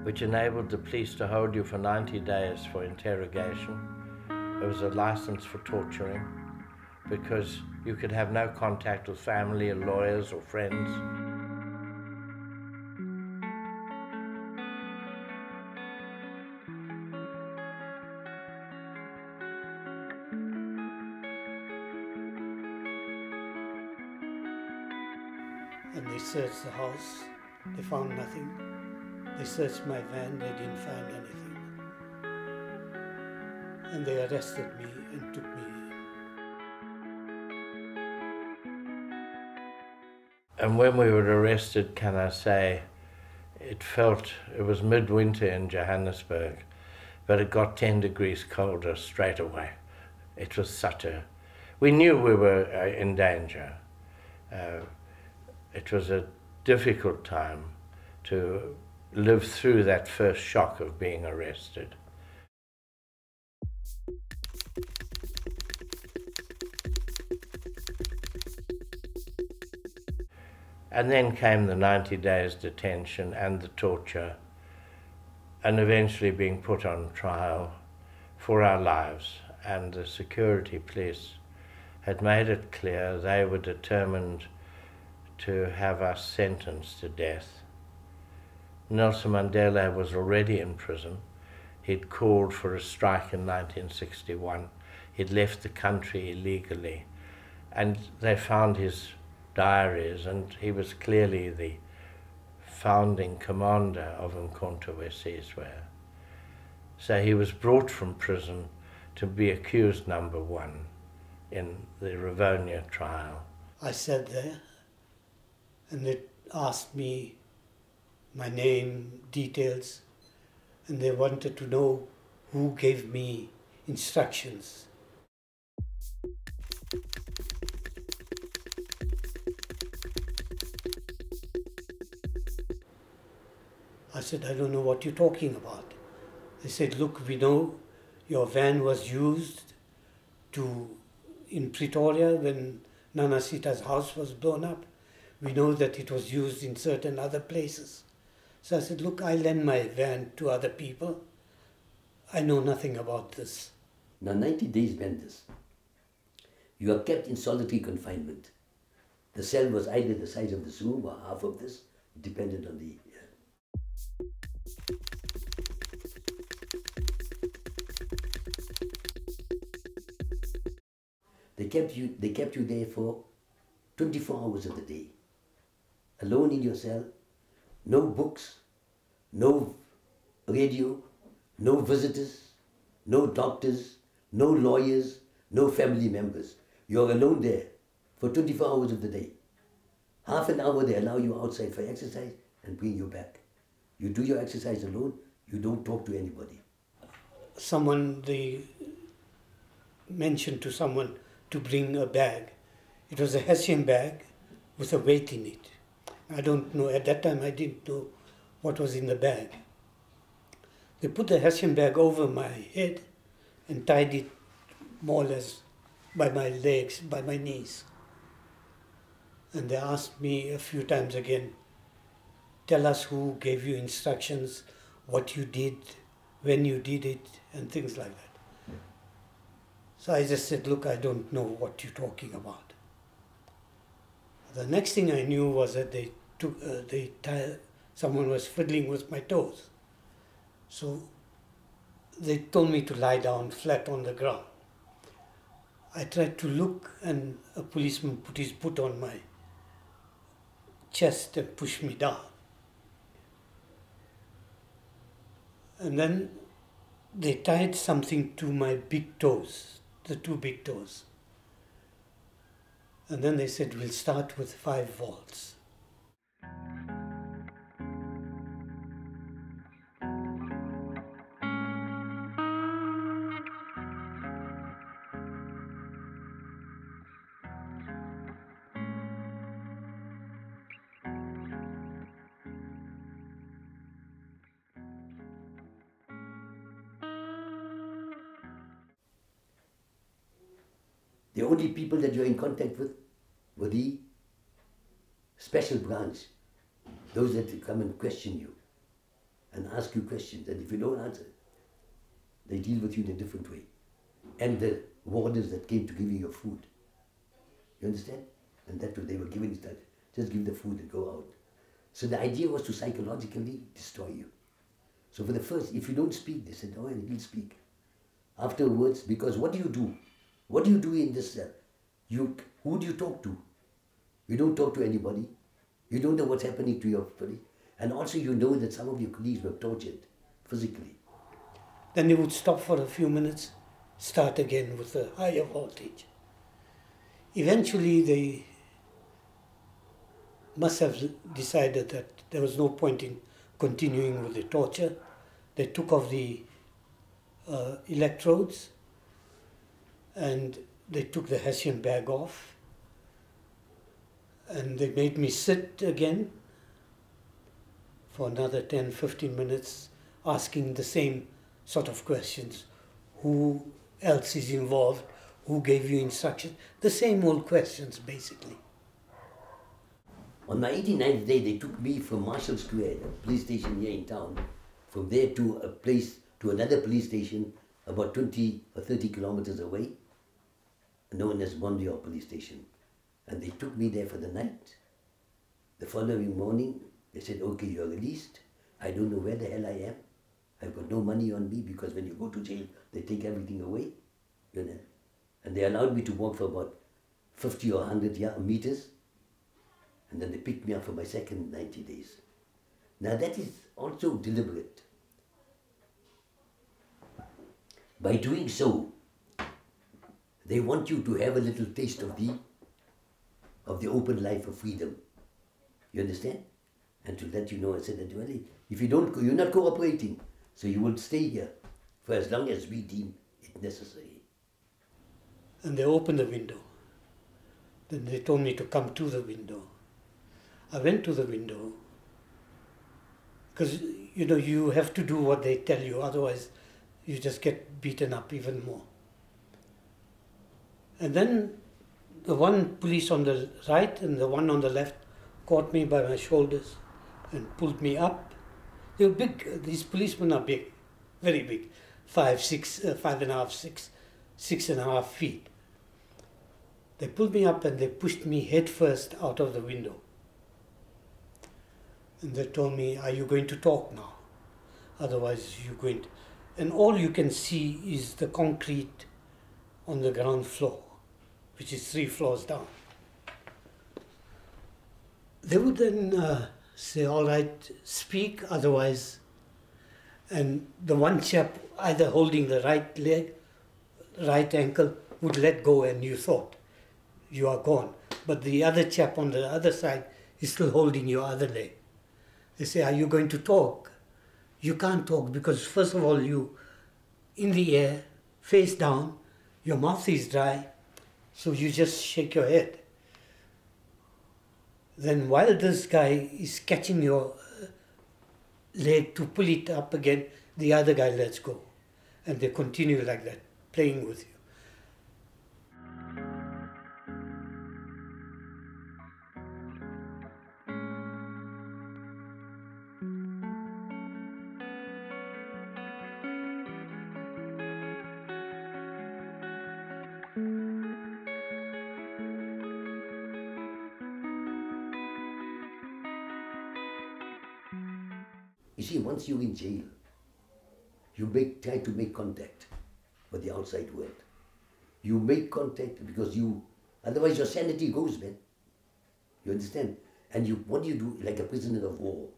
which enabled the police to hold you for 90 days for interrogation. It was a license for torturing, because you could have no contact with family or lawyers or friends. And they searched the house, they found nothing. They searched my van, they didn't find anything. And they arrested me and took me in. And when we were arrested, can I say, it was midwinter in Johannesburg, but it got 10 degrees colder straight away. It was we knew we were in danger. It was a difficult time to live through that first shock of being arrested. And then came the 90 days detention and the torture, and eventually being put on trial for our lives. And the security police had made it clear they were determined to have us sentenced to death. Nelson Mandela was already in prison. He'd called for a strike in 1961. He'd left the country illegally, and they found his diaries, and he was clearly the founding commander of Umkhonto we Sizwe. So he was brought from prison to be accused number one in the Rivonia trial. I sat there and they asked me my name, details, and they wanted to know who gave me instructions. I said, I don't know what you're talking about. They said, look, we know your van was used in Pretoria when Nana Sita's house was blown up. We know that it was used in certain other places. So I said, look, I lend my van to other people. I know nothing about this. Now 90 days meant this. You are kept in solitary confinement. The cell was either the size of this room or half of this, dependent on the... They kept you there for 24 hours of the day. Alone in your cell, no books, no radio, no visitors, no doctors, no lawyers, no family members. You're alone there for 24 hours of the day. Half an hour they allow you outside for exercise and bring you back. You do your exercise alone, you don't talk to anybody. They mentioned to someone to bring a bag. It was a Hessian bag with a weight in it. I don't know, at that time I didn't know what was in the bag. They put the Hessian bag over my head and tied it more or less by my legs, by my knees. And they asked me a few times again, tell us who gave you instructions, what you did, when you did it, and things like that. So I just said, look, I don't know what you're talking about. The next thing I knew was that someone was fiddling with my toes. So they told me to lie down flat on the ground. I tried to look, and a policeman put his foot on my chest and pushed me down. And then they tied something to my big toes, the two big toes. And then they said, we'll start with 5 volts. The only people that you're in contact with were the special branch, those that come and question you. and ask you questions, and if you don't answer, they deal with you in a different way. And the warders that came to give you your food, you understand? And that's what they were giving, that just give the food and go out. So the idea was to psychologically destroy you. So for the first, if you don't speak, they said, oh, he'll speak. Afterwards, because what do you do? What do you do in this cell? Who do you talk to? You don't talk to anybody. You don't know what's happening to your body. And also you know that some of your colleagues were tortured physically. Then they would stop for a few minutes, start again with a higher voltage. Eventually they must have decided that there was no point in continuing with the torture. They took off the electrodes and they took the Hessian bag off and they made me sit again for another 10-15 minutes asking the same sort of questions. Who else is involved? Who gave you instructions? The same old questions basically. On my 89th day, they took me from Marshall Square, a police station here in town, from there to a place, to another police station about 20 or 30 kilometers away, known as Mondial Police Station. And they took me there for the night. The following morning, they said, okay, you're released. I don't know where the hell I am. I've got no money on me because when you go to jail, they take everything away. You know? And they allowed me to walk for about 50 or 100 meters. And then they picked me up for my second 90 days. Now that is also deliberate. By doing so, they want you to have a little taste of the open life of freedom. You understand? And to let you know, I said that, well, if you don't, you're not cooperating, so you will stay here for as long as we deem it necessary. And they opened the window. Then they told me to come to the window. I went to the window because, you know, you have to do what they tell you, otherwise you just get beaten up even more. And then the one police on the right and the one on the left caught me by my shoulders and pulled me up. They were big, these policemen are big, very big, 6.5 feet. They pulled me up and they pushed me head first out of the window. And they told me, are you going to talk now? Otherwise you're going to... And all you can see is the concrete on the ground floor, which is 3 floors down. They would then say, all right, speak, otherwise... And the one chap, either holding the right leg, right ankle, would let go and you thought, you are gone. But the other chap on the other side is still holding your other leg. They say, are you going to talk? You can't talk because first of all, you in the air, face down, your mouth is dry, so you just shake your head. Then while this guy is catching your leg to pull it up again, the other guy lets go. And they continue like that, playing with you. You see, once you're in jail, you try to make contact with the outside world. You make contact because otherwise your sanity goes, man. You understand? And what do you do like a prisoner of war?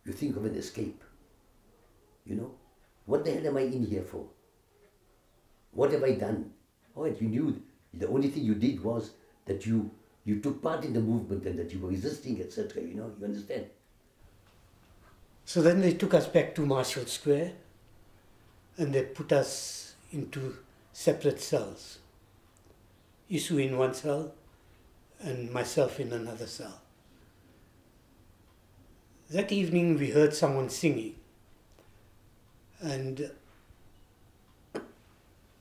You think of an escape. You know? What the hell am I in here for? What have I done? Oh, you knew the only thing you did was that you took part in the movement and that you were resisting, etc. You know, you understand? So then they took us back to Marshall Square and they put us into separate cells. Isu in one cell and myself in another cell. That evening we heard someone singing and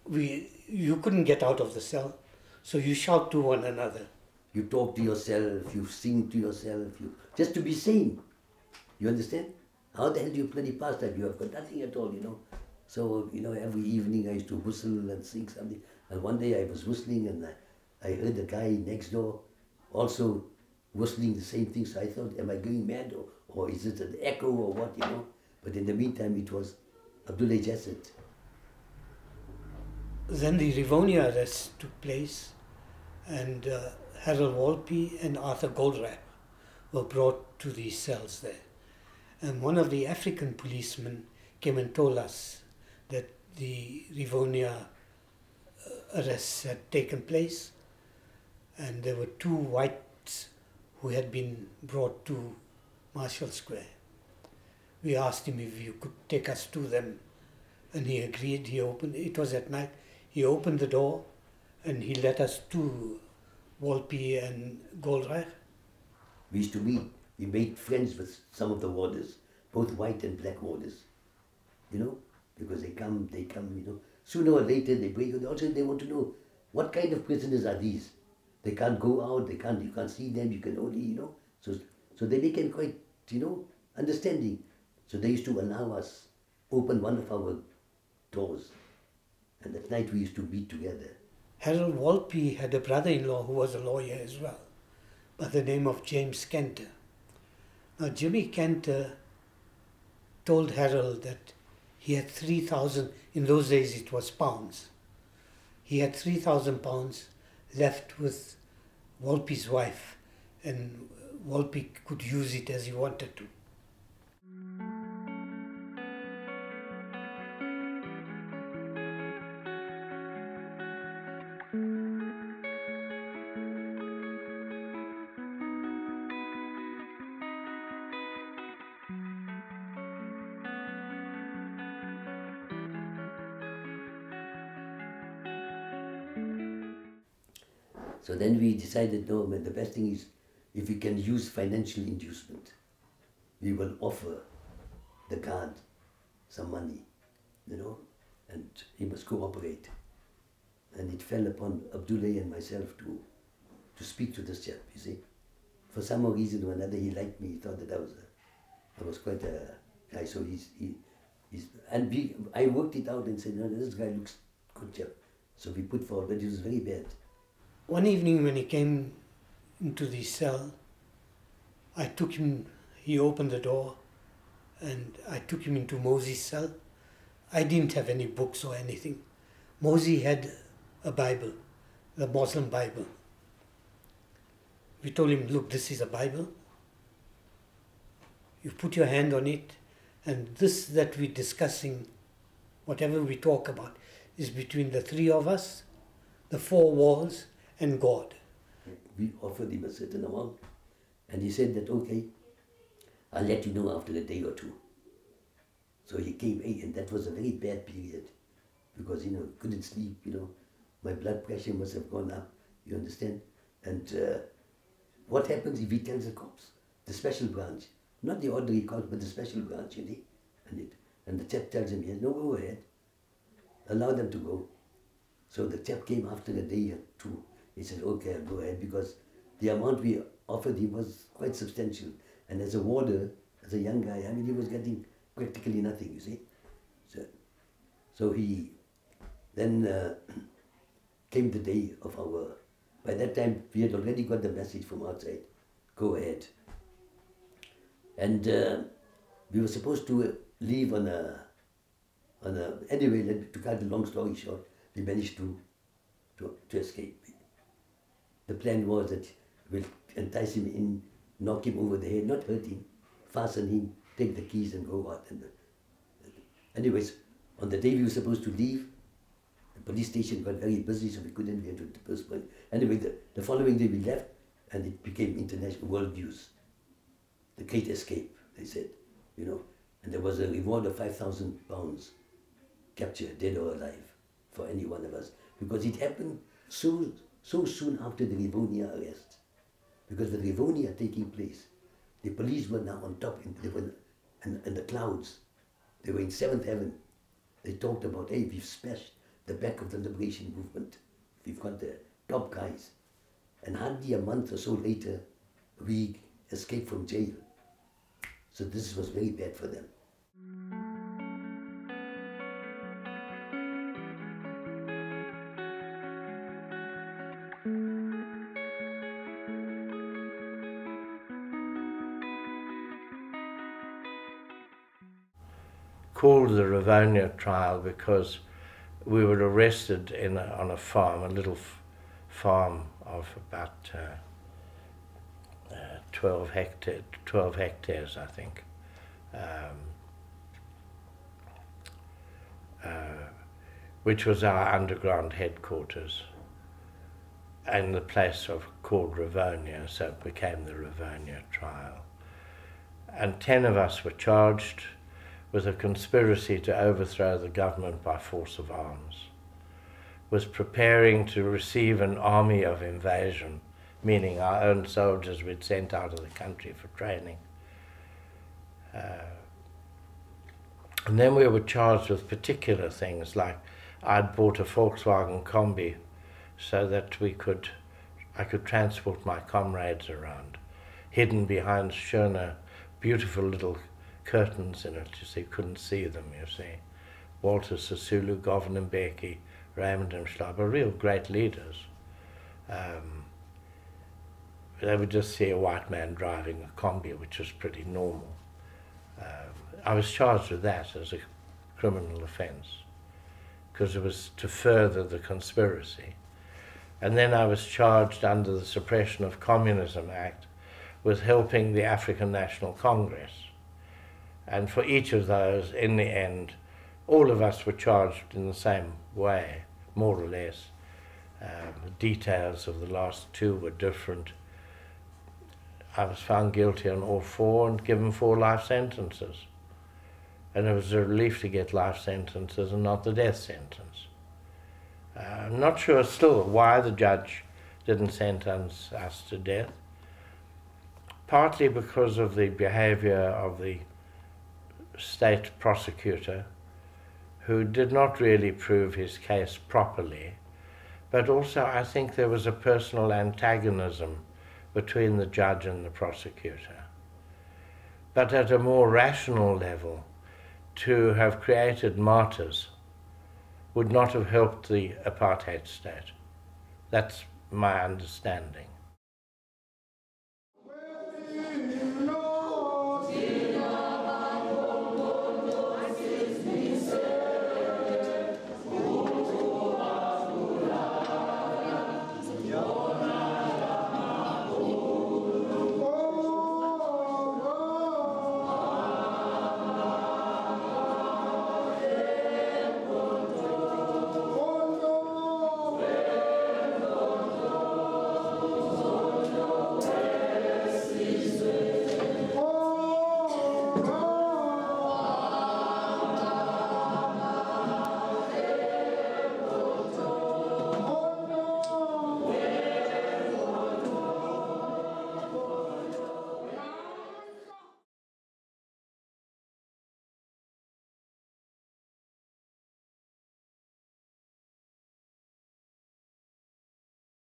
you couldn't get out of the cell, so you shout to one another. You talk to yourself, you sing to yourself, just to be sane. You understand? how the hell do you bloody pass that? You have got nothing at all, you know. So, you know, every evening I used to whistle and sing something. And one day I was whistling and I heard the guy next door also whistling the same thing. So I thought, am I going mad or is it an echo or what, you know? But in the meantime, it was Abdullah Jasset. Then the Rivonia arrest took place, and Harold Walpy and Arthur Goldwrap were brought to these cells there. And one of the African policemen came and told us that the Rivonia arrests had taken place, and there were 2 whites who had been brought to Marshall Square. We asked him if you could take us to them, and he agreed. It was at night. He opened the door and he let us to Walpy and Goldreich. We used to meet. We made friends with some of the warders, both white and black warders, you know, because they come, you know. Sooner or later they break it. Also they want to know what kind of prisoners are these. They can't go out, you can't see them, you can only, you know. So they became quite, you know, understanding. So they used to allow us open one of our doors. And at night we used to meet together. Harold Walpy had a brother-in-law who was a lawyer as well, by the name of James Cantor. Now Jimmy Cantor told Harold that he had 3,000, in those days it was pounds, he had 3,000 pounds left with Walpy's wife, and Walpy could use it as he wanted to. So then we decided, no, man, the best thing is if we can use financial inducement, we will offer the guard some money, you know, and he must cooperate. And it fell upon Abdullah and myself to speak to this chap, you see. For some reason or another, he liked me. He thought that I was quite a guy. So I worked it out and said, no, this guy looks good chap. So we put forward, but it was very bad. One evening when he came into the cell, I took him, he opened the door, and I took him into Mosey's cell. I didn't have any books or anything. Mosey had a Bible, the Muslim Bible. We told him, look, this is a Bible. You put your hand on it, and this that we're discussing, whatever we talk about, is between the 3 of us, the 4 walls, and God. We offered him a certain amount, and he said that, okay, I'll let you know after a day or 2. So he came, and that was a very bad period, because, you know, couldn't sleep, you know, my blood pressure must have gone up, you understand? And what happens if he tells the cops, the special branch, not the ordinary cops, but the special branch, you know, and the chap tells him, yes, no, go ahead, allow them to go. So the chap came after a day or 2. He said, okay, I'll go ahead, because the amount we offered him was quite substantial. And as a warder, as a young guy, I mean, he was getting practically nothing, you see. So he, then came the day of by that time we had already got the message from outside, go ahead. And we were supposed to leave anyway, to cut a long story short, we managed to escape. The plan was that we'll entice him in, knock him over the head, not hurt him, fasten him, take the keys and go out. Anyways, on the day we were supposed to leave, the police station got very busy, so we couldn't get to the first point. Anyway, the following day we left, and it became international world news. The great escape, they said, you know. And there was a reward of £5,000, captured, dead or alive, for any one of us. Because it happened so soon after the Rivonia arrest. Because the Rivonia taking place, the police were now on top, they were in the clouds. They were in 7th heaven. They talked about, hey, we've smashed the back of the liberation movement. We've got the top guys. And hardly a month or so later, we escaped from jail. So this was very bad for them. Called the Rivonia trial because we were arrested on a farm, a little farm of about 12 hectares, I think, which was our underground headquarters, and the place called Rivonia, so it became the Rivonia trial. And 10 of us were charged with a conspiracy to overthrow the government by force of arms, was preparing to receive an army of invasion, meaning our own soldiers we'd sent out of the country for training. And then we were charged with particular things, like I'd bought a Volkswagen Kombi so that I could transport my comrades around, hidden behind Schöne, beautiful little curtains in it, so you couldn't see them, you see. Walter Sisulu, Govan Mbeki, Raymond Mhlaba, real great leaders. They would just see a white man driving a Kombi, which was pretty normal. I was charged with that as a criminal offence, because it was to further the conspiracy. And then I was charged under the Suppression of Communism Act with helping the African National Congress. And for each of those, in the end, all of us were charged in the same way, more or less. The details of the last two were different. I was found guilty on all four and given 4 life sentences. And it was a relief to get life sentences and not the death sentence. I'm not sure still why the judge didn't sentence us to death. Partly because of the behaviour of the state prosecutor, who did not really prove his case properly, but also I think there was a personal antagonism between the judge and the prosecutor. But at a more rational level, to have created martyrs would not have helped the apartheid state. That's my understanding.